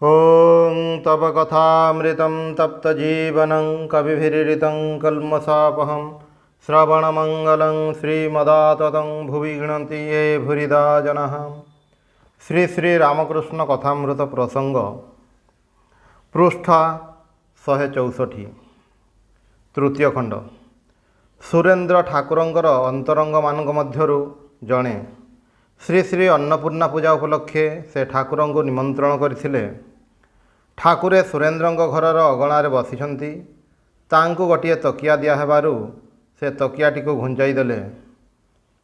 ॐ तव कथामृतं तप्तजीवनं कविभिरीडितं कल्मषापहं श्रवणमङ्गलं श्रीमदाततं भुवि गृह्णन्ति ये भूरिदा जनाः। श्री श्री रामकृष्ण कथामृत प्रसंग पृष्ठा 164 तृतीय खंड। सुरेन्द्र ठाकुरंकर अंतरंग मानक मध्यरु जणे श्री श्री अन्नपूर्णा पूजा उपलक्षे से ठाकुर को निमंत्रण करथिले। ठाकुरे सुरेन्द्रंक घरर अगणारे बसिछंती। तांकु गोटे तकिया दिया हेबारु से तकियाटी को घुंचाई देले।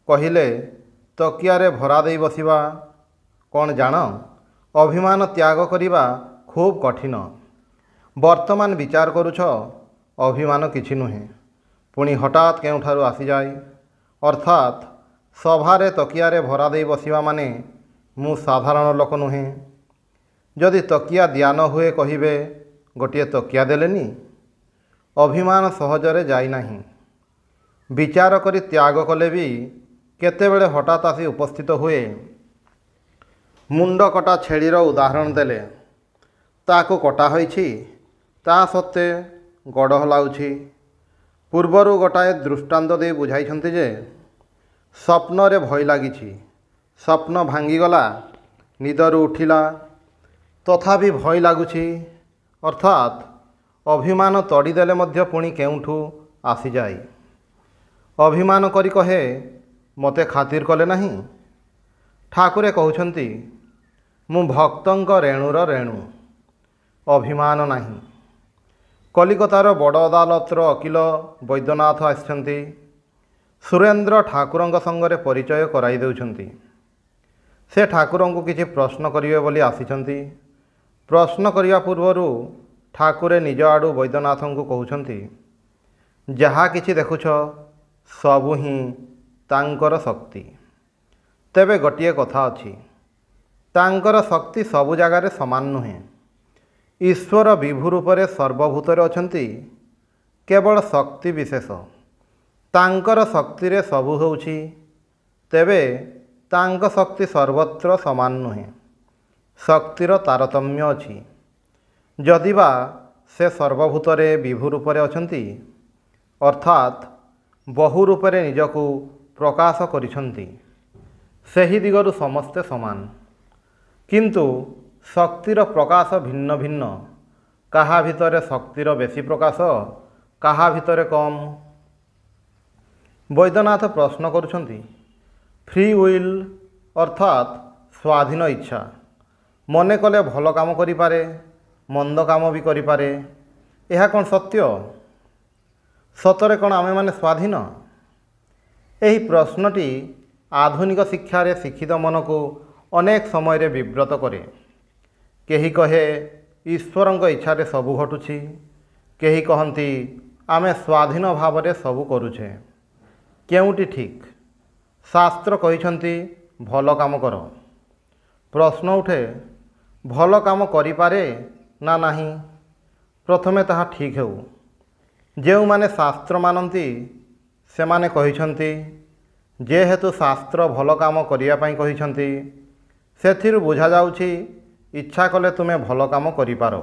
कहिले तकियारे भरा देई बसिबा कौन जान, अभिमान त्याग करिबा खूब कठिन। वर्तमान विचार करुछ अभिमान किछि नुहे, पुणी हठात केउठारु आसी जाए। अर्थात सभारे तकियारे भरा देई बसिबा माने मु साधारण लोक नुहे। जदि तकिया दिया न हुए कहिबे गोटे तकिया देलेनी। अभिमान सहजरे जाई नाही। विचार करी त्याग कले भी केतेबेले हठात आसी उपस्थित हुए। मुंड कटा छेड़ीर उदाहरण देले। ताको कटा होईछि, ता सत्ते गड़ हलाउछि। पूर्वरु गोटाए दृष्टांत दे बुझाइछन्ति जे स्वप्न रे भय लागिछि। स्वप्न भांगीगला, निदरु उठिला, तथापि भय लागुछि। अर्थात अभिमान तड़ीदेले मध्य पुणी केउठू आसी जाए। अभिमान करी कहे मते खातिर कले नाही। ठाकुरे कहउछन्ति मु भक्तंक रेणुर रेणु, अभिमान नाही। कलिकतार बड़ अदालतर वकील वैद्यनाथ आसिछन्ति। सुरेन्द्र ठाकुरंक संगरे परिचय कराई देउछन्ति। से ठाकुरंकु किछि प्रश्न करिवे बोली आसिछन्ति। प्रश्न करिया पूर्वरु ठाकुरे निज आडू वैद्यनाथंकु कहउछन्ति, जहा किछि देखुछ सबु ही तांकर शक्ति। तेबे गोटिए कथा अछि, तांकर शक्ति सबु जगारे समान नुहे। ईश्वर विभु रूपरे सर्वभूतरे अछन्ति, केवल शक्ति विशेष। तांकर शक्ति रे सबु होउछि। तेबे तांक शक्ति सर्वत्र समान नुहे। शक्तिर तारतम्य अछि। जदिबा से सर्वभूतरे विभु रूपरे अछन्ति, अर्थात बहु रूपरे निजकु प्रकाश करिछन्ति, सेही दिगरु समस्ते समान। किंतु शक्तिर प्रकाश भिन्न भिन्न। काहा भितरे शक्तिर बेसी प्रकाश, काहा भितरे कम। वैद्यनाथ प्रश्न करुछन्ति, फ्री विल अर्थात स्वाधीन इच्छा मने कले भल काम करिपारे, मंद काम भी करिपारे। एहा कौन सत्य? सतरे कौन आमे माने स्वाधीन? एही प्रश्नटी आधुनिक शिक्षारे शिक्षित मन को अनेक समय रे विव्रत करे। केही कहे ईश्वरंक इच्छारे सबु घटुछि, केही कहन्ति आमे स्वाधीन भावरे सबु करुछे। केउटी ठीक? शास्त्र कहिछन्ति भल काम कर। प्रश्न उठे भल काम करिपारे ना नाही? प्रथमे ताहा ठीक हेउ। जेउ माने शास्त्र मानन्ति से माने कहिछन्ति जेहेतु शास्त्र भल काम करिया पई कहिछन्ति, सेथिरु बुझा जाउछि इच्छा कले तुमे भल काम करिपारो।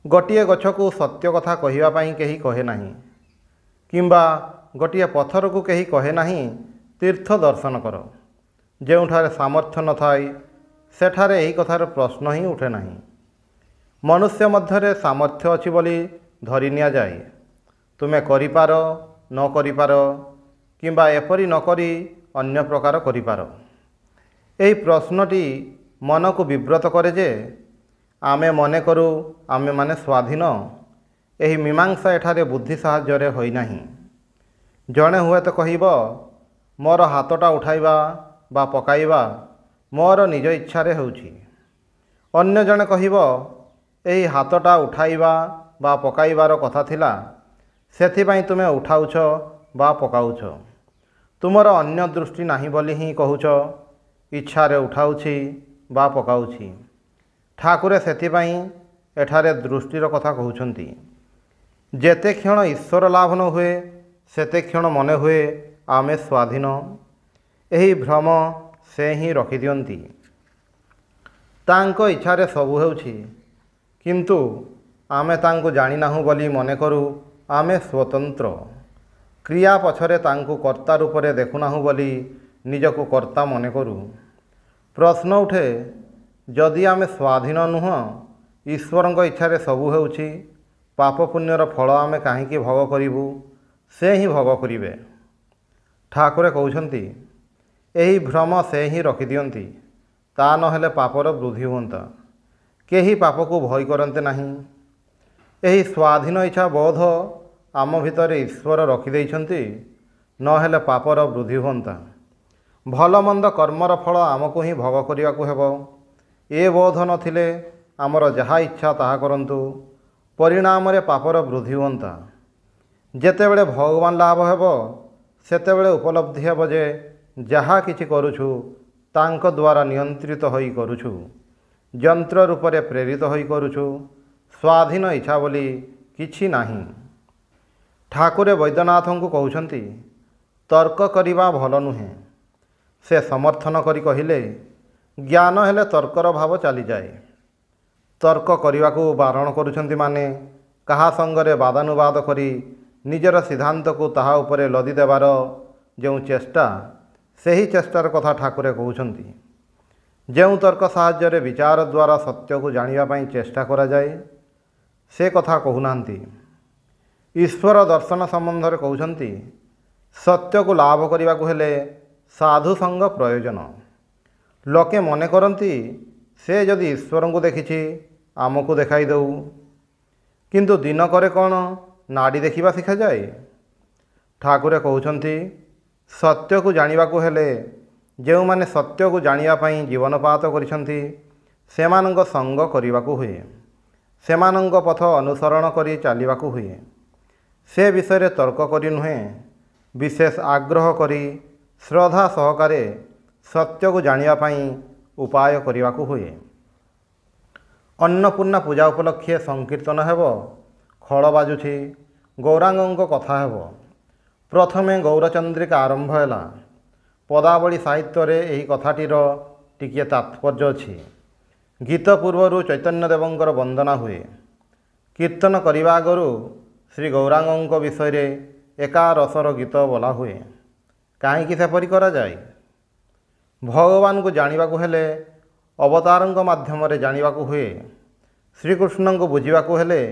गोटिए गछकु सत्य कथा कहिवा पई केही कहे नाही, किंबा गोटिए पत्थर को केही कहे नाही तीर्थ दर्शन कर। जेउठारे सामर्थ्य न थाई सेठारे एही कथार प्रश्न ही उठे नाही। मनुष्य मध्यरे सामर्थ्य अछि बोली धरि निया जाए। तुमे करिपार न करिपार, किंबा एपरि न करी अन्य प्रकार करिपार। एही प्रश्नटी मन को विव्रत करे जे आमे मने करू आमे माने स्वाधीन। एही मीमांसा एठारे बुद्धि साहाय्य होई नाही। जणे हुए तो कहिबो मोर हाथटा उठाइबा बा पकाइबा मोर निज इच्छारे होउछि। अन्य जणे कहिबो एही हाथटा उठाइबा बा पकाइबार कथा थिला, सेथिपाई तुमे उठाउछ बा पकाउछ। तुमर अन्य दृष्टि नाही बोली ही कहूछ इच्छारे उठाउछि बा पकाउछि। ठाकुरे सेथिपाई एठारे दृष्टिर कथा कहउछन्ति। जेते क्षण ईश्वर लाभ न हुए सेते क्षण मने हुए आमे स्वाधीन। एही भ्रम से ही रखिदियंती। ତାଙ୍କ ଇଚ୍ଛାରେ ସବୁ ହେଉଛି, କିନ୍ତୁ ଆମେ ତାଙ୍କୁ ଜାଣିନାହୁଁ ବୋଲି ମନେ କରୁ ଆମେ ସ୍ୱତନ୍ତ୍ର। କ୍ରିୟା ପଛରେ ତାଙ୍କୁ କର୍ତ୍ତା ରୂପରେ ଦେଖୁନାହୁଁ ବୋଲି ନିଜକୁ କର୍ତ୍ତା ମନେ କରୁ। ପ୍ରଶ୍ନ ଉଠେ, ଯଦି ଆମେ ସ୍ୱାଧୀନ ନୁହଁ, ଈଶ୍ୱରଙ୍କ ଇଚ୍ଛାରେ ସବୁ ହେଉଛି, ପାପ ପୁଣ୍ୟର ଫଳ ଆମେ କାହିଁକି ଭୋଗ କରିବୁ? ସେ ହିଁ ଭୋଗ କରିବେ। ଠାକୁରେ କହୁଛନ୍ତି, ଏହି ଭ୍ରମ ସେ ହିଁ ରଖିଦିଅନ୍ତି, ତା ନହେଲେ ପାପର ବୃଦ୍ଧି ହୁଅନ୍ତା। କେହି ପାପକୁ ଭୟ କରନ୍ତେ ନାହିଁ। ଏହି ସ୍ୱାଧୀନ ଇଚ୍ଛା ବୋଧ ଆମ ଭିତରେ ଈଶ୍ୱର ରଖିଦେଇଛନ୍ତି, ନହେଲେ ପାପର ବୃଦ୍ଧି ହୁଅନ୍ତା। ଭଲ ମନ୍ଦ କର୍ମର ଫଳ ଆମକୁ ହିଁ ଭୋଗ କରିବାକୁ ହେବ। ଏ ବୋଧ ନଥିଲେ ଆମର ଯାହା ଇଚ୍ଛା ତାହା କରନ୍ତୁ, ପରିଣାମରେ ପାପର ବୃଦ୍ଧି ହୁଅନ୍ତା। ଯେତେବେଳେ ଭଗବାନ ଲାଭ ହେବ, ସେତେବେଳେ ଉପଲବ୍ଧି ହେବ ଯେ ଯାହା କିଛି କରୁଛୁ ତାଙ୍କ ଦ୍ୱାରା ନିୟନ୍ତ୍ରିତ ହୋଇ କରୁଛୁ, ଯନ୍ତ୍ର ରୂପରେ ପ୍ରେରିତ ହୋଇ କରୁଛୁ। ସ୍ୱାଧୀନ ଇଚ୍ଛା ବୋଲି କିଛି ନାହିଁ। ଠାକୁରେ ବୈଦ୍ୟନାଥଙ୍କୁ କହୁଛନ୍ତି, ତର୍କ କରିବା ଭଲ ନୁହେଁ। ସେ ସମର୍ଥନ କରି କହିଲେ, ଜ୍ଞାନ ହେଲେ ତର୍କର ଭାବ ଚାଲିଯାଏ। ତର୍କ କରିବାକୁ ବାରଣ କରୁଛନ୍ତି ମାନେ କାହା ସଙ୍ଗରେ ବାଦାନୁବାଦ କରି ନିଜର ସିଦ୍ଧାନ୍ତକୁ ତାହା ଉପରେ ଲଦି ଦେବାର ଯେଉଁ ଚେଷ୍ଟା, ସେହି ଚେଷ୍ଟାର କଥା ଠାକୁରେ କହୁଛନ୍ତି। ଯେଉଁ ତର୍କ ସାହାଯ୍ୟରେ ବିଚାର ଦ୍ୱାରା ସତ୍ୟକୁ ଜାଣିବା ପାଇଁ ଚେଷ୍ଟା କରାଯାଏ, ସେ କଥା କହୁନାହାନ୍ତି। ଈଶ୍ୱର ଦର୍ଶନ ସମ୍ବନ୍ଧରେ କହୁଛନ୍ତି, ସତ୍ୟକୁ ଲାଭ କରିବାକୁ ହେଲେ ସାଧୁ ସଙ୍ଗ ପ୍ରୟୋଜନ। ଲୋକେ ମନେ କରନ୍ତି, ସେ ଯଦି ଈଶ୍ୱରଙ୍କୁ ଦେଖିଛି ଆମକୁ ଦେଖାଇ ଦେଉ। କିନ୍ତୁ ଦିନକରେ କ'ଣ ନାଡ଼ି ଦେଖିବା ଶିଖାଯାଏ? ଠାକୁରେ କହୁଛନ୍ତି, ସତ୍ୟକୁ ଜାଣିବାକୁ ହେଲେ ଯେଉଁମାନେ ସତ୍ୟକୁ ଜାଣିବା ପାଇଁ ଜୀବନପାତ କରିଛନ୍ତି, ସେମାନଙ୍କ ସଙ୍ଗ କରିବାକୁ ହୁଏ। ସେମାନଙ୍କ ପଥ ଅନୁସରଣ କରି ଚାଲିବାକୁ ହୁଏ। ସେ ବିଷୟରେ ତର୍କ କରି ନୁହେଁ, ବିଶେଷ ଆଗ୍ରହ କରି ଶ୍ରଦ୍ଧା ସହକାରେ ସତ୍ୟକୁ ଜାଣିବା ପାଇଁ ଉପାୟ କରିବାକୁ ହୁଏ। ଅନ୍ନପୂର୍ଣ୍ଣା ପୂଜା ଉପଲକ୍ଷେ ସଂକୀର୍ତ୍ତନ ହେବ, ଖୋଳ ବାଜୁଛି, ଗୌରାଙ୍ଗଙ୍କ କଥା ହେବ। ପ୍ରଥମେ ଗୌରଚନ୍ଦ୍ରିକା ଆରମ୍ଭ ହେଲା। ପଦାବଳୀ ସାହିତ୍ୟରେ ଏହି କଥାଟିର ଟିକିଏ ତାତ୍ପର୍ଯ୍ୟ ଅଛି। ଗୀତ ପୂର୍ବରୁ ଚୈତନ୍ୟଦେବଙ୍କର ବନ୍ଦନା ହୁଏ। କୀର୍ତ୍ତନ କରିବା ଆଗରୁ ଶ୍ରୀ ଗୌରାଙ୍ଗଙ୍କ ବିଷୟରେ ଏକାରସର ଗୀତ ବୋଲା ହୁଏ। କାହିଁକି ସେପରି କରାଯାଏ? ଭଗବାନଙ୍କୁ ଜାଣିବାକୁ ହେଲେ ଅବତାରଙ୍କ ମାଧ୍ୟମରେ ଜାଣିବାକୁ ହୁଏ। ଶ୍ରୀକୃଷ୍ଣଙ୍କୁ ବୁଝିବାକୁ ହେଲେ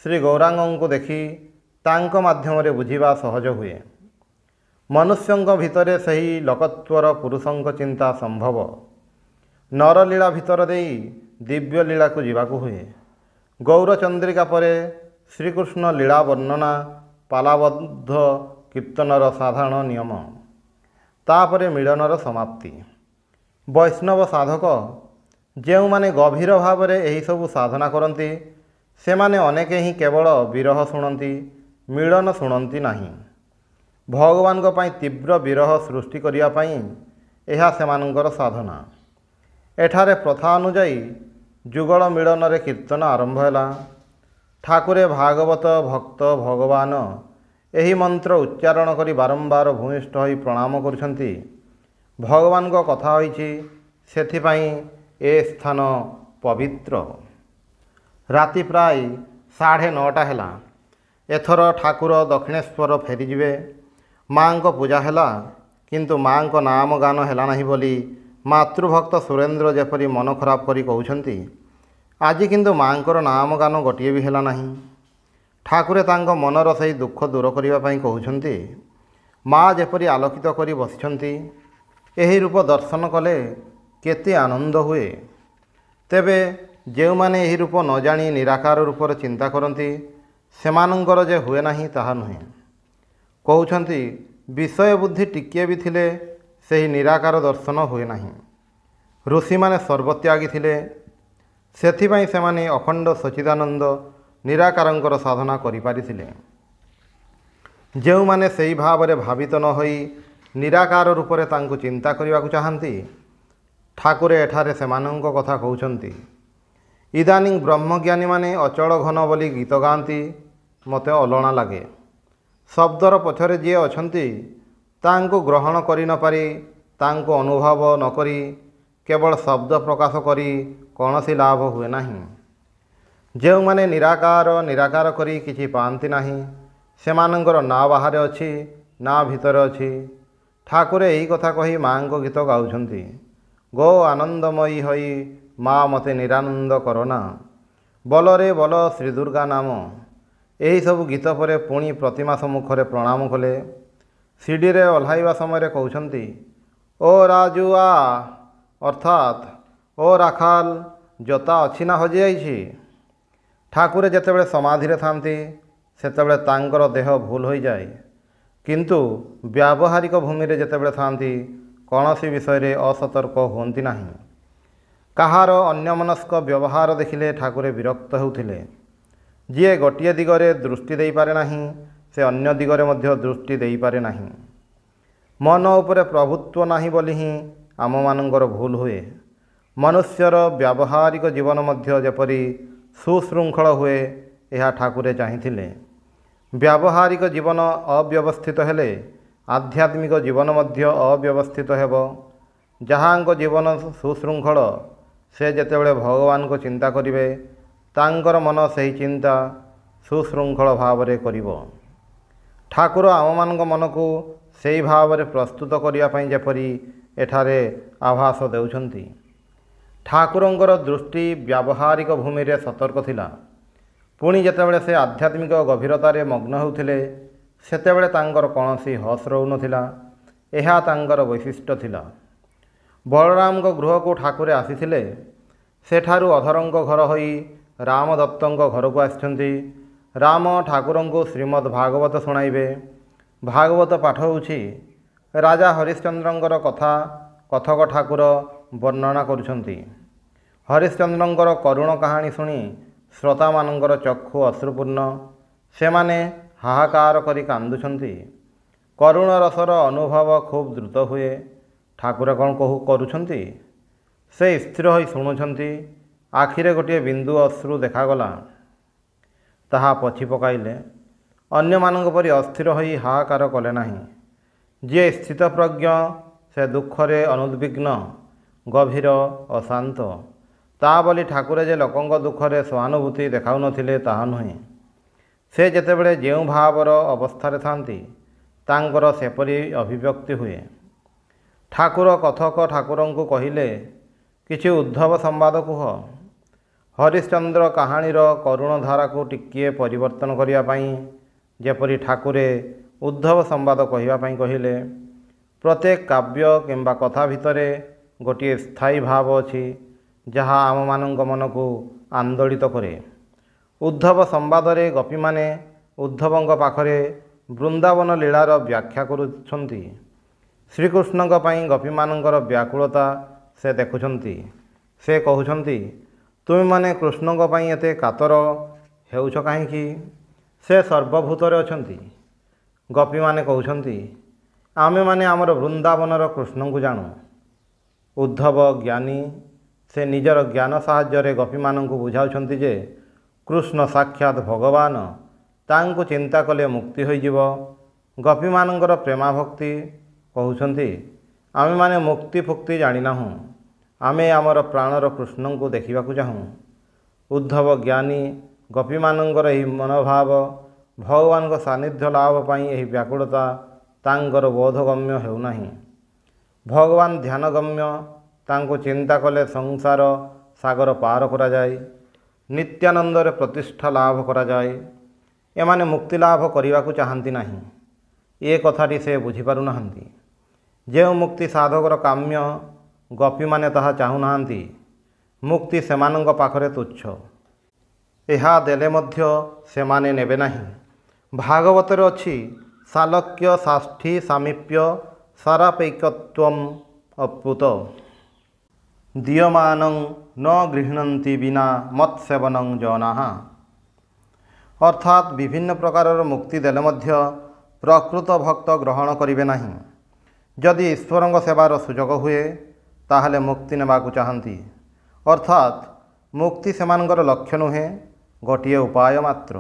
ଶ୍ରୀ ଗୌରାଙ୍ଗଙ୍କୁ ଦେଖି ତାଙ୍କ ମାଧ୍ୟମରେ ବୁଝିବା ସହଜ ହୁଏ। ମନୁଷ୍ୟଙ୍କ ଭିତରେ ସେହି ଲୋକତ୍ୱର ପୁରୁଷଙ୍କ ଚିନ୍ତା ସମ୍ଭବ। ନରଲୀଳା ଭିତର ଦେଇ ଦିବ୍ୟ ଲୀଳାକୁ ଯିବାକୁ ହୁଏ। ଗୌରଚନ୍ଦ୍ରିକା ପରେ ଶ୍ରୀକୃଷ୍ଣ ଲୀଳା ବର୍ଣ୍ଣନା ପାଲାବଦ୍ଧ କୀର୍ତ୍ତନର ସାଧାରଣ ନିୟମ। ତାପରେ ମିଳନର ସମାପ୍ତି। ବୈଷ୍ଣବ ସାଧକ ଯେଉଁମାନେ ଗଭୀର ଭାବରେ ଏହିସବୁ ସାଧନା କରନ୍ତି, ସେମାନେ ଅନେକ ହିଁ କେବଳ ବିରହ ଶୁଣନ୍ତି, ମିଳନ ଶୁଣନ୍ତି ନାହିଁ। ଭଗବାନଙ୍କ ପାଇଁ ତୀବ୍ର ବିରହ ସୃଷ୍ଟି କରିବା ପାଇଁ ଏହା ସେମାନଙ୍କର ସାଧନା। ଏଠାରେ ପ୍ରଥା ଅନୁଯାୟୀ ଯୁଗଳ ମିଳନରେ କୀର୍ତ୍ତନ ଆରମ୍ଭ ହେଲା। ଠାକୁରେ ଭାଗବତ ଭକ୍ତ ଭଗବାନ ଏହି ମନ୍ତ୍ର ଉଚ୍ଚାରଣ କରି ବାରମ୍ବାର ଭୂମିଷ୍ଠ ହୋଇ ପ୍ରଣାମ କରୁଛନ୍ତି। ଭଗବାନଙ୍କ କଥା ହୋଇଛି, ସେଥିପାଇଁ ଏ ସ୍ଥାନ ପବିତ୍ର। ରାତି ପ୍ରାୟ 9:30 ହେଲା। ଏଥର ଠାକୁର ଦକ୍ଷିଣେଶ୍ୱର ଫେରିଯିବେ। ମାଙ୍କ ପୂଜା ହେଲା, କିନ୍ତୁ ମାଙ୍କ ନାମ ଗାନ ହେଲା ନାହିଁ ବୋଲି ମାତୃଭକ୍ତ ସୁରେନ୍ଦ୍ର ଯେପରି ମନ ଖରାପ କରି କହୁଛନ୍ତି। ଆଜି କିନ୍ତୁ ମାଙ୍କର ନାମ ଗାନ ଗୋଟିଏ ବି ହେଲା ନାହିଁ। ଠାକୁରେ ତାଙ୍କ ମନର ସେହି ଦୁଃଖ ଦୂର କରିବା ପାଇଁ କହୁଛନ୍ତି। ମା ଯେପରି ଆଲୋକିତ କରି ବସିଛନ୍ତି, ଏହି ରୂପ ଦର୍ଶନ କଲେ କେତେ ଆନନ୍ଦ ହୁଏ। ତେବେ ଯେଉଁମାନେ ଏହି ରୂପ ନ ଜାଣି ନିରାକାର ରୂପରେ ଚିନ୍ତା କରନ୍ତି, ସେମାନଙ୍କର ଯେ ହୁଏ ନାହିଁ ତାହା ନୁହେଁ। କହୁଛନ୍ତି, ବିଷୟ ବୁଦ୍ଧି ଟିକିଏ ବି ଥିଲେ ସେହି ନିରାକାର ଦର୍ଶନ ହୁଏ ନାହିଁ। ଋଷିମାନେ ସର୍ବତ୍ୟାଗୀ ଥିଲେ, ସେଥିପାଇଁ ସେମାନେ ଅଖଣ୍ଡ ସଚ୍ଚିଦାନନ୍ଦ ନିରାକାରଙ୍କର ସାଧନା କରିପାରିଥିଲେ। ଯେଉଁମାନେ ସେହି ଭାବରେ ଭାବିତ ନ ହୋଇ ନିରାକାର ରୂପରେ ତାଙ୍କୁ ଚିନ୍ତା କରିବାକୁ ଚାହାନ୍ତି, ଠାକୁରେ ଏଠାରେ ସେମାନଙ୍କ କଥା କହୁଛନ୍ତି। ଇଦାନିଂ ବ୍ରହ୍ମଜ୍ଞାନୀମାନେ ଅଚଳ ଘନ ବୋଲି ଗୀତ ଗାଆନ୍ତି, ମୋତେ ଅଲଣା ଲାଗେ। ଶବ୍ଦର ପଛରେ ଯିଏ ଅଛନ୍ତି, ତାଙ୍କୁ ଗ୍ରହଣ କରି ନ ପାରି, ତାଙ୍କୁ ଅନୁଭବ ନ କରି କେବଳ ଶବ୍ଦ ପ୍ରକାଶ କରି କୌଣସି ଲାଭ ହୁଏ ନାହିଁ। ଯେଉଁମାନେ ନିରାକାର କରି କିଛି ପାଆନ୍ତି ନାହିଁ, ସେମାନଙ୍କର ନା ବାହାରେ ଅଛି ନା ଭିତରେ ଅଛି। ଠାକୁରେ ଏହି କଥା କହି ମା'ଙ୍କ ଗୀତ ଗାଉଛନ୍ତି। ଗୋ ଆନନ୍ଦମୟୀ ହୋଇ ମା ମୋତେ ନିରାନନ୍ଦ କରନା, ବଲରେ ବଲ ଶ୍ରୀ ଦୁର୍ଗା ନାମ। ଏହିସବୁ ଗୀତ ପରେ ପୁଣି ପ୍ରତିମା ସମ୍ମୁଖରେ ପ୍ରଣାମ କଲେ। ସିଡ଼ିରେ ଓହ୍ଲାଇବା ସମୟରେ କହୁଛନ୍ତି, ଓ ରାଜୁଆ ଅର୍ଥାତ୍ ଓ ରାଖାଲ, ଜୋତା ଅଛି ନା ହଜିଯାଇଛି। ଠାକୁରେ ଯେତେବେଳେ ସମାଧିରେ ଥାନ୍ତି ସେତେବେଳେ ତାଙ୍କର ଦେହ ଭୁଲ ହୋଇଯାଏ, କିନ୍ତୁ ବ୍ୟାବହାରିକ ଭୂମିରେ ଯେତେବେଳେ ଥାନ୍ତି କୌଣସି ବିଷୟରେ ଅସତର୍କ ହୁଅନ୍ତି ନାହିଁ। କାହାର ଅନ୍ୟମନସ୍କ ବ୍ୟବହାର ଦେଖିଲେ ଠାକୁରେ ବିରକ୍ତ ହେଉଥିଲେ। ଯିଏ ଗୋଟିଏ ଦିଗରେ ଦୃଷ୍ଟି ଦେଇପାରେ ନାହିଁ, ସେ ଅନ୍ୟ ଦିଗରେ ମଧ୍ୟ ଦୃଷ୍ଟି ଦେଇପାରେ ନାହିଁ। ମନ ଉପରେ ପ୍ରଭୁତ୍ୱ ନାହିଁ ବୋଲି ହିଁ ଆମମାନଙ୍କର ଭୁଲ ହୁଏ। ମନୁଷ୍ୟର ବ୍ୟାବହାରିକ ଜୀବନ ମଧ୍ୟ ଯେପରି ସୁଶୃଙ୍ଖଳ ହୁଏ, ଏହା ଠାକୁରେ ଚାହିଁଥିଲେ। ବ୍ୟାବହାରିକ ଜୀବନ ଅବ୍ୟବସ୍ଥିତ ହେଲେ ଆଧ୍ୟାତ୍ମିକ ଜୀବନ ମଧ୍ୟ ଅବ୍ୟବସ୍ଥିତ ହେବ। ଯାହାଙ୍କ ଜୀବନ ସୁଶୃଙ୍ଖଳ, ସେ ଯେତେବେଳେ ଭଗବାନଙ୍କ ଚିନ୍ତା କରିବେ, ତାଙ୍କର ମନ ସେହି ଚିନ୍ତା ସୁଶୃଙ୍ଖଳ ଭାବରେ କରିବ। ଠାକୁର ଆମମାନଙ୍କ ମନକୁ ସେହି ଭାବରେ ପ୍ରସ୍ତୁତ କରିବା ପାଇଁ ଯେପରି ଏଠାରେ ଆଭାସ ଦେଉଛନ୍ତି। ଠାକୁରଙ୍କର ଦୃଷ୍ଟି ବ୍ୟାବହାରିକ ଭୂମିରେ ସତର୍କ ଥିଲା। ପୁଣି ଯେତେବେଳେ ସେ ଆଧ୍ୟାତ୍ମିକ ଗଭୀରତାରେ ମଗ୍ନ ହେଉଥିଲେ, ସେତେବେଳେ ତାଙ୍କର କୌଣସି ହୋସ୍ ରହୁନଥିଲା। ଏହା ତାଙ୍କର ବୈଶିଷ୍ଟ୍ୟ ଥିଲା। ବଳରାମଙ୍କ ଗୃହକୁ ଠାକୁରେ ଆସିଥିଲେ। ସେଠାରୁ ଅଧରଙ୍କ ଘର ହୋଇ ରାମଦତ୍ତଙ୍କ ଘରକୁ ଆସିଛନ୍ତି। ରାମ ଠାକୁରଙ୍କୁ ଶ୍ରୀମଦ୍ ଭାଗବତ ଶୁଣାଇବେ। ଭାଗବତ ପାଠ ହେଉଛି ରାଜା ହରିଶ୍ଚନ୍ଦ୍ରଙ୍କର କଥା। କଥକ ଠାକୁର ବର୍ଣ୍ଣନା କରୁଛନ୍ତି। ହରିଶ୍ଚନ୍ଦ୍ରଙ୍କର କରୁଣ କାହାଣୀ ଶୁଣି ଶ୍ରୋତାମାନଙ୍କର ଚକ୍ଷୁ ଅଶ୍ରୁପୂର୍ଣ୍ଣ। ସେମାନେ ହାହାକାର କରି କାନ୍ଦୁଛନ୍ତି। କରୁଣ ରସର ଅନୁଭବ ଖୁବ୍ ଦ୍ରୁତ ହୁଏ। ଠାକୁର କ'ଣ କରୁଛନ୍ତି? ସେ ସ୍ଥିର ହୋଇ ଶୁଣୁଛନ୍ତି। ଆଖିରେ ଗୋଟିଏ ବିନ୍ଦୁ ଅଶ୍ରୁ ଦେଖାଗଲା, ତାହା ପୋଛି ପକାଇଲେ। ଅନ୍ୟମାନଙ୍କ ପରି ଅସ୍ଥିର ହୋଇ ହାହାକାର କଲେ ନାହିଁ। ଯିଏ ସ୍ଥିତପ୍ରଜ୍ଞ ସେ ଦୁଃଖରେ ଅନୁଦ୍ବିଗ୍ନ, ଗଭୀର ଓ ଶାନ୍ତ। ତା ବୋଲି ଠାକୁରେ ଯେ ଲୋକଙ୍କ ଦୁଃଖରେ ସହାନୁଭୂତି ଦେଖାଉନଥିଲେ ତାହା ନୁହେଁ। ସେ ଯେତେବେଳେ ଯେଉଁ ଭାବର ଅବସ୍ଥାରେ ଥାନ୍ତି, ତାଙ୍କର ସେପରି ଅଭିବ୍ୟକ୍ତି ହୁଏ। ଠାକୁର କଥକ ଠାକୁରଙ୍କୁ କହିଲେ, କିଛି ଉଦ୍ଧବ ସମ୍ବାଦ କୁହ। ହରିଶ୍ଚନ୍ଦ୍ର କାହାଣୀର କରୁଣ ଧାରାକୁ ଟିକିଏ ପରିବର୍ତ୍ତନ କରିବା ପାଇଁ ଯେପରି ଠାକୁରେ ଉଦ୍ଧବ ସମ୍ବାଦ କହିବା ପାଇଁ କହିଲେ। ପ୍ରତ୍ୟେକ କାବ୍ୟ କିମ୍ବା କଥା ଭିତରେ ଗୋଟିଏ ସ୍ଥାୟୀ ଭାବ ଅଛି, ଯାହା ଆମମାନଙ୍କ ମନକୁ ଆନ୍ଦୋଳିତ କରେ। ଉଦ୍ଧବ ସମ୍ବାଦରେ ଗୋପୀମାନେ ଉଦ୍ଧବଙ୍କ ପାଖରେ ବୃନ୍ଦାବନ ଲୀଳାର ବ୍ୟାଖ୍ୟା କରୁଛନ୍ତି। ଶ୍ରୀକୃଷ୍ଣଙ୍କ ପାଇଁ ଗୋପୀମାନଙ୍କର ବ୍ୟାକୁଳତା ସେ ଦେଖୁଛନ୍ତି। ସେ କହୁଛନ୍ତି, ତୁମେମାନେ କୃଷ୍ଣଙ୍କ ପାଇଁ ଏତେ କାତର ହେଉଛ କାହିଁକି? ସେ ସର୍ବଭୂତରେ ଅଛନ୍ତି। ଗୋପୀମାନେ କହୁଛନ୍ତି, ଆମେମାନେ ଆମର ବୃନ୍ଦାବନର କୃଷ୍ଣଙ୍କୁ ଜାଣୁ। ଉଦ୍ଧବ ଜ୍ଞାନୀ। ସେ ନିଜର ଜ୍ଞାନ ସାହାଯ୍ୟରେ ଗୋପୀମାନଙ୍କୁ ବୁଝାଉଛନ୍ତି ଯେ କୃଷ୍ଣ ସାକ୍ଷାତ ଭଗବାନ। ତାଙ୍କୁ ଚିନ୍ତା କଲେ ମୁକ୍ତି ହୋଇଯିବ। ଗୋପୀମାନଙ୍କର ପ୍ରେମାଭକ୍ତି କହୁଛନ୍ତି, ଆମେମାନେ ମୁକ୍ତି ଫୁକ୍ତି ଜାଣିନାହୁଁ। ଆମେ ଆମର ପ୍ରାଣର କୃଷ୍ଣଙ୍କୁ ଦେଖିବାକୁ ଚାହୁଁ। ଉଦ୍ଧବ ଜ୍ଞାନୀ। ଗୋପୀମାନଙ୍କର ଏହି ମନୋଭାବ, ଭଗବାନଙ୍କ ସାନ୍ନିଧ୍ୟ ଲାଭ ପାଇଁ ଏହି ବ୍ୟାକୁଳତା ତାଙ୍କର ବୋଧଗମ୍ୟ ହେଉନାହିଁ। ଭଗବାନ ଧ୍ୟାନଗମ୍ୟ। ତାଙ୍କୁ ଚିନ୍ତା କଲେ ସଂସାର ସାଗର ପାର କରାଯାଏ, ନିତ୍ୟାନନ୍ଦରେ ପ୍ରତିଷ୍ଠା ଲାଭ କରାଯାଏ। ଏମାନେ ମୁକ୍ତି ଲାଭ କରିବାକୁ ଚାହାନ୍ତି ନାହିଁ। ଏ କଥାଟି ସେ ବୁଝିପାରୁନାହାନ୍ତି। ଯେଉଁ ମୁକ୍ତି ସାଧକର କାମ୍ୟ, ଗୋପୀମାନେ ତାହା ଚାହୁଁନାହାନ୍ତି। ମୁକ୍ତି ସେମାନଙ୍କ ପାଖରେ ତୁଚ୍ଛ। ଏହା ଦେଲେ ମଧ୍ୟ ସେମାନେ ନେବେ ନାହିଁ। ଭାଗବତରେ ଅଛି, ଶାଲକ୍ୟ ଷାଷ୍ଠୀ ସାମୀପ୍ୟ ସାରାପୈକତ୍ୱମ୍ ଅପ୍ଲୁତ ଦୀୟମାନଂ ନ ଗୃହଣନ୍ତି ବିନା ମତ୍ସେବନଂ ଜନାଃ। ଅର୍ଥାତ୍ ବିଭିନ୍ନ ପ୍ରକାରର ମୁକ୍ତି ଦେଲେ ମଧ୍ୟ ପ୍ରକୃତ ଭକ୍ତ ଗ୍ରହଣ କରିବେ ନାହିଁ। ଯଦି ଈଶ୍ୱରଙ୍କ ସେବାର ସୁଯୋଗ ହୁଏ, ତାହେଲେ ମୁକ୍ତି ନେବାକୁ ଚାହାନ୍ତି। ଅର୍ଥାତ୍ ମୁକ୍ତି ସେମାନଙ୍କର ଲକ୍ଷ୍ୟ ନୁହେଁ, ଗୋଟିଏ ଉପାୟ ମାତ୍ର,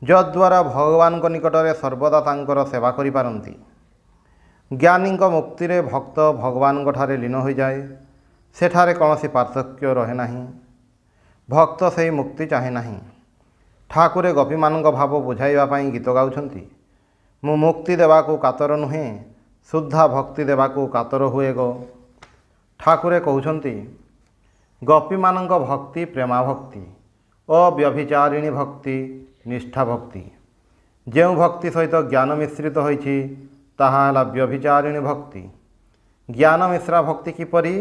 ଯଦ୍ୱାରା ଭଗବାନଙ୍କ ନିକଟରେ ସର୍ବଦା ତାଙ୍କର ସେବା କରିପାରନ୍ତି। ଜ୍ଞାନୀଙ୍କ ମୁକ୍ତିରେ ଭକ୍ତ ଭଗବାନଙ୍କ ଠାରେ ଲୀନ ହୋଇଯାଏ। ସେଠାରେ କୌଣସି ପାର୍ଥକ୍ୟ ରହେ ନାହିଁ। ଭକ୍ତ ସେହି ମୁକ୍ତି ଚାହେଁ ନାହିଁ। ଠାକୁରେ ଗୋପୀମାନଙ୍କ ଭାବ ବୁଝାଇବା ପାଇଁ ଗୀତ ଗାଉଛନ୍ତି। ମୁଁ ମୁକ୍ତି ଦେବାକୁ କାତର ନୁହେଁ, ଶୁଦ୍ଧା ଭକ୍ତି ଦେବାକୁ କାତର ହୁଏ ଗୋ। ଠାକୁରେ କହୁଛନ୍ତି, ଗୋପୀମାନଙ୍କ ଭକ୍ତି ପ୍ରେମା ଭକ୍ତି, ଅବ୍ୟଭିଚାରିଣୀ ଭକ୍ତି, ନିଷ୍ଠା ଭକ୍ତି। ଯେଉଁ ଭକ୍ତି ସହିତ ଜ୍ଞାନ ମିଶ୍ରିତ ହୋଇଛି ତାହା ହେଲା ବ୍ୟଭିଚାରିଣୀ ଭକ୍ତି। ଜ୍ଞାନ ମିଶ୍ରା ଭକ୍ତି କିପରି?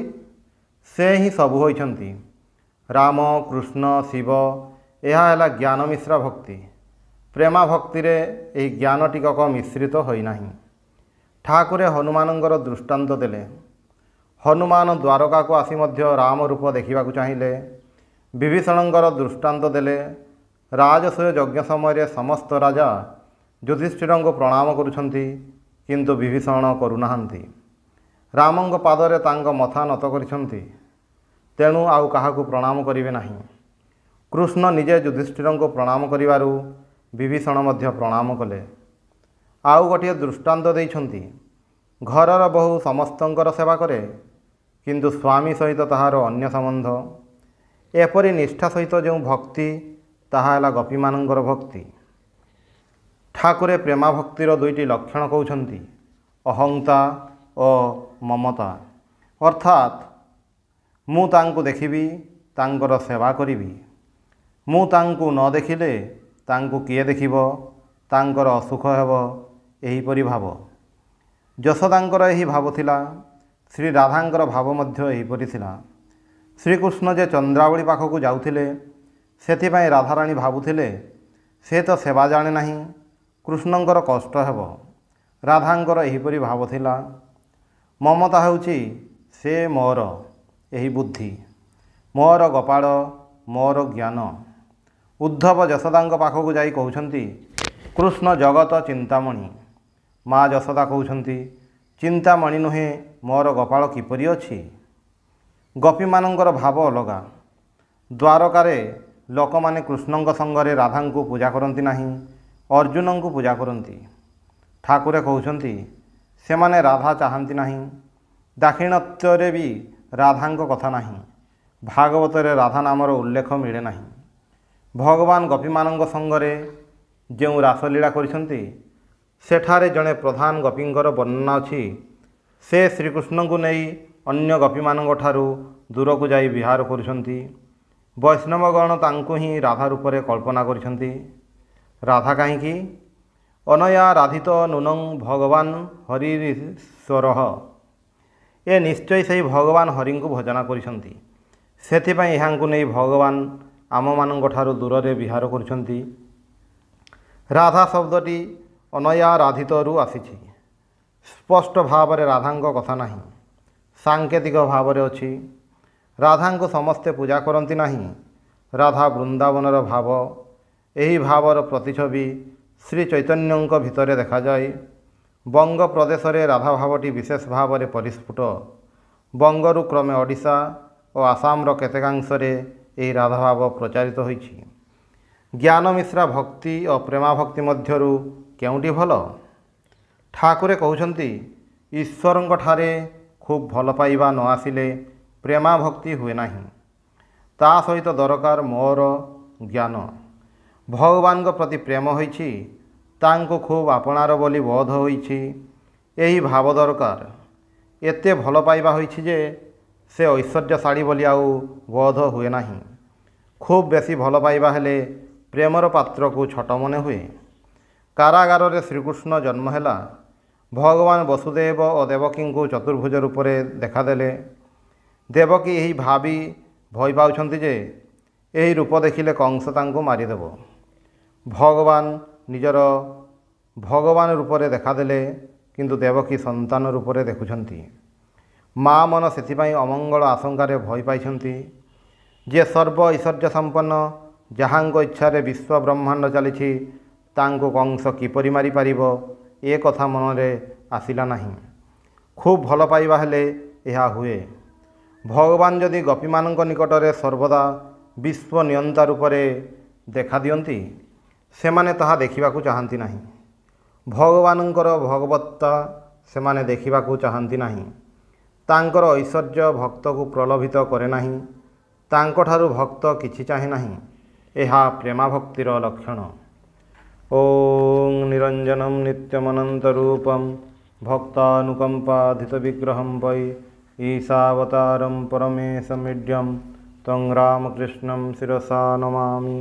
ସେ ହିଁ ସବୁ ହୋଇଛନ୍ତି। ରାମ, କୃଷ୍ଣ, ଶିବ, ଏହା ହେଲା ଜ୍ଞାନ ମିଶ୍ରା ଭକ୍ତି। ପ୍ରେମା ଭକ୍ତିରେ ଏହି ଜ୍ଞାନ ଟିକକ ମିଶ୍ରିତ ହୋଇନାହିଁ। ଠାକୁରେ ହନୁମାନଙ୍କର ଦୃଷ୍ଟାନ୍ତ ଦେଲେ। ହନୁମାନ ଦ୍ୱାରକାକୁ ଆସି ମଧ୍ୟ ରାମ ରୂପ ଦେଖିବାକୁ ଚାହିଁଲେ। ବିଭୀଷଣଙ୍କର ଦୃଷ୍ଟାନ୍ତ ଦେଲେ। ରାଜସୂୟ ଯଜ୍ଞ ସମୟରେ ସମସ୍ତ ରାଜା ଯୁଧିଷ୍ଠିରଙ୍କୁ ପ୍ରଣାମ କରୁଛନ୍ତି, କିନ୍ତୁ ବିଭୀଷଣ କରୁନାହାନ୍ତି। ରାମଙ୍କ ପାଦରେ ତାଙ୍କ ମଥା ନତ କରିଛନ୍ତି, ତେଣୁ ଆଉ କାହାକୁ ପ୍ରଣାମ କରିବେ ନାହିଁ। କୃଷ୍ଣ ନିଜେ ଯୁଧିଷ୍ଠିରଙ୍କୁ ପ୍ରଣାମ କରିବାରୁ ବିଭୀଷଣ ମଧ୍ୟ ପ୍ରଣାମ କଲେ। ଆଉ ଗୋଟିଏ ଦୃଷ୍ଟାନ୍ତ ଦେଇଛନ୍ତି। ଘରର ବୋହୂ ସମସ୍ତଙ୍କର ସେବା କରେ, କିନ୍ତୁ ସ୍ୱାମୀ ସହିତ ତାହାର ଅନ୍ୟ ସମ୍ବନ୍ଧ। ଏପରି ନିଷ୍ଠା ସହିତ ଯେଉଁ ଭକ୍ତି, ତାହା ହେଲା ଗୋପୀମାନଙ୍କର ଭକ୍ତି। ଠାକୁରେ ପ୍ରେମା ଭକ୍ତିର ଦୁଇଟି ଲକ୍ଷଣ କହୁଛନ୍ତି, ଅହଂତା ଓ ମମତା। ଅର୍ଥାତ୍ ମୁଁ ତାଙ୍କୁ ଦେଖିବି, ତାଙ୍କର ସେବା କରିବି। ମୁଁ ତାଙ୍କୁ ନ ଦେଖିଲେ ତାଙ୍କୁ କିଏ ଦେଖିବ, ତାଙ୍କର ଅସୁଖ ହେବ, ଏହିପରି ଭାବ। ଯଶୋଦାଙ୍କର ଏହି ଭାବ ଥିଲା। ଶ୍ରୀ ରାଧାଙ୍କର ଭାବ ମଧ୍ୟ ଏହିପରି ଥିଲା। ଶ୍ରୀକୃଷ୍ଣ ଯେ ଚନ୍ଦ୍ରାବଳୀ ପାଖକୁ ଯାଉଥିଲେ, ସେଥିପାଇଁ ରାଧାରାଣୀ ଭାବୁଥିଲେ ସେ ତ ସେବା ଜାଣେ ନାହିଁ, କୃଷ୍ଣଙ୍କର କଷ୍ଟ ହେବ। ରାଧାଙ୍କର ଏହିପରି ଭାବ ଥିଲା। ମମତା ହେଉଛି ସେ ମୋର, ଏହି ବୁଦ୍ଧି, ମୋର ଗୋପାଳ, ମୋର ଜ୍ଞାନ। ଉଦ୍ଧବ ଯଶୋଦାଙ୍କ ପାଖକୁ ଯାଇ କହୁଛନ୍ତି, କୃଷ୍ଣ ଜଗତ ଚିନ୍ତାମଣି। ମା ଯଶୋଦା କହୁଛନ୍ତି, ଚିନ୍ତାମଣି ନୁହେଁ, ମୋର ଗୋପାଳ କିପରି ଅଛି? ଗୋପୀମାନଙ୍କର ଭାବ ଅଲଗା। ଦ୍ୱାରକାରେ ଲୋକମାନେ କୃଷ୍ଣଙ୍କ ସଙ୍ଗରେ ରାଧାଙ୍କୁ ପୂଜା କରନ୍ତି ନାହିଁ, ଅର୍ଜୁନଙ୍କୁ ପୂଜା କରନ୍ତି। ଠାକୁରେ କହୁଛନ୍ତି, ସେମାନେ ରାଧା ଚାହାନ୍ତି ନାହିଁ। ଦାକ୍ଷିଣାତ୍ୟରେ ବି ରାଧାଙ୍କ କଥା ନାହିଁ। ଭାଗବତରେ ରାଧା ନାମର ଉଲ୍ଲେଖ ମିଳେ ନାହିଁ। ଭଗବାନ ଗୋପୀମାନଙ୍କ ସଙ୍ଗରେ ଯେଉଁ ରାସଲୀଳା କରିଛନ୍ତି, ସେଠାରେ ଜଣେ ପ୍ରଧାନ ଗୋପୀଙ୍କର ବର୍ଣ୍ଣନା ଅଛି। ସେ ଶ୍ରୀକୃଷ୍ଣଙ୍କୁ ନେଇ ଅନ୍ୟ ଗୋପୀମାନଙ୍କ ଠାରୁ ଦୂରକୁ ଯାଇ ବିହାର କରୁଛନ୍ତି। ବୈଷ୍ଣବଗଣ ତାଙ୍କୁ ହିଁ ରାଧା ରୂପରେ କଳ୍ପନା କରିଛନ୍ତି। ରାଧା କାହିଁକି? ଅନୟା ରାଧିତ ନୂନଂ ଭଗବାନ ହରିରୀଶ୍ୱରଃ। ଏ ନିଶ୍ଚୟ ସେହି ଭଗବାନ ହରିଙ୍କୁ ଭଜନା କରିଛନ୍ତି। ସେଥିପାଇଁ ଏହାଙ୍କୁ ନେଇ ଭଗବାନ ଆମମାନଙ୍କ ଠାରୁ ଦୂରରେ ବିହାର କରୁଛନ୍ତି। ରାଧା ଶବ୍ଦଟି ଅନୟା ରାଧିତରୁ ଆସିଛି। ସ୍ପଷ୍ଟ ଭାବରେ ରାଧାଙ୍କ କଥା ନାହିଁ, ସାଙ୍କେତିକ ଭାବରେ ଅଛି। ରାଧାଙ୍କୁ ସମସ୍ତେ ପୂଜା କରନ୍ତି ନାହିଁ। ରାଧା ବୃନ୍ଦାବନର ଭାବ। ଏହି ଭାବର ପ୍ରତିଛବି ଶ୍ରୀ ଚୈତନ୍ୟଙ୍କ ଭିତରେ ଦେଖାଯାଏ। ବଙ୍ଗ ପ୍ରଦେଶରେ ରାଧା ଭାବଟି ବିଶେଷ ଭାବରେ ପରିସ୍ଫୁଟ। ବଙ୍ଗରୁ କ୍ରମେ ଓଡ଼ିଶା ଓ ଆସାମର କେତେକାଂଶରେ ଏହି ରାଧାଭାବ ପ୍ରଚାରିତ ହୋଇଛି। ଜ୍ଞାନ ମିଶ୍ରା ଭକ୍ତି ଓ ପ୍ରେମା ଭକ୍ତି ମଧ୍ୟରୁ କେଉଁଟି ଭଲ? ଠାକୁରେ କହୁଛନ୍ତି, ଈଶ୍ୱରଙ୍କଠାରେ ଖୁବ୍ ଭଲ ପାଇବା ନ ଆସିଲେ ପ୍ରେମା ଭକ୍ତି ହୁଏ ନାହିଁ। ତା ସହିତ ଦରକାର ମୋର ଜ୍ଞାନ। ଭଗବାନଙ୍କ ପ୍ରତି ପ୍ରେମ ହୋଇଛି, ତାଙ୍କୁ ଖୁବ୍ ଆପଣାର ବୋଲି ବୋଧ ହୋଇଛି, ଏହି ଭାବ ଦରକାର। ଏତେ ଭଲ ପାଇବା ହୋଇଛି ଯେ ସେ ଐଶ୍ୱର୍ଯ୍ୟଶାଳୀ ବୋଲି ଆଉ ବୋଧ ହୁଏ ନାହିଁ। ଖୁବ୍ ବେଶୀ ଭଲ ପାଇବା ହେଲେ ପ୍ରେମର ପାତ୍ରକୁ ଛୋଟ ମନେ ହୁଏ। କାରାଗାରରେ ଶ୍ରୀକୃଷ୍ଣ ଜନ୍ମ ହେଲା। ଭଗବାନ ବସୁଦେବ ଓ ଦେବକୀଙ୍କୁ ଚତୁର୍ଭୁଜ ରୂପରେ ଦେଖାଦେଲେ। ଦେବକୀ ଏହି ଭାବି ଭୟ ପାଉଛନ୍ତି ଯେ ଏହି ରୂପ ଦେଖିଲେ କଂସ ତାଙ୍କୁ ମାରିଦେବ। ଭଗବାନ ନିଜର ଭଗବାନ ରୂପରେ ଦେଖାଦେଲେ, କିନ୍ତୁ ଦେବକୀ ସନ୍ତାନ ରୂପରେ ଦେଖୁଛନ୍ତି। ମା ମନ ସେଥିପାଇଁ ଅମଙ୍ଗଳ ଆଶଙ୍କାରେ ଭୟ ପାଇଛନ୍ତି। ଯେ ସର୍ବ ଐଶ୍ୱର୍ଯ୍ୟ ସମ୍ପନ୍ନ, ଯାହାଙ୍କ ଇଚ୍ଛାରେ ବିଶ୍ୱ ବ୍ରହ୍ମାଣ୍ଡ ଚାଲିଛି, ତାଙ୍କୁ କଂସ କିପରି ମାରିପାରିବ, ଏ କଥା ମନରେ ଆସିଲା ନାହିଁ। ଖୁବ୍ ଭଲ ପାଇବା ହେଲେ ଏହା ହୁଏ। ଭଗବାନ ଯଦି ଗୋପୀମାନଙ୍କ ନିକଟରେ ସର୍ବଦା ବିଶ୍ୱ ନିୟନ୍ତା ରୂପରେ ଦେଖାଦିଅନ୍ତି, ସେମାନେ ତାହା ଦେଖିବାକୁ ଚାହାନ୍ତି ନାହିଁ। ଭଗବାନଙ୍କର ଭଗବତ୍ତା ସେମାନେ ଦେଖିବାକୁ ଚାହାନ୍ତି ନାହିଁ। ତାଙ୍କର ଐଶ୍ୱର୍ଯ୍ୟ ଭକ୍ତକୁ ପ୍ରଲୋଭିତ କରେ ନାହିଁ। ତାଙ୍କଠାରୁ ଭକ୍ତ କିଛି ଚାହେଁ ନାହିଁ। ଏହା ପ୍ରେମାଭକ୍ତିର ଲକ୍ଷଣ। ଓଂ ନିରଞ୍ଜନମ୍ ନିତ୍ୟମନନ୍ତ ରୂପଂ ଭକ୍ତାନୁକମ୍ପାଧିତ ବିଗ୍ରହଂ ବୈ ଈଶାବତାରಂ ପରମେଶମିଡ୍ୟଂ तं ରାମକୃଷ୍ଣଂ ଶିରସା ନମାମି।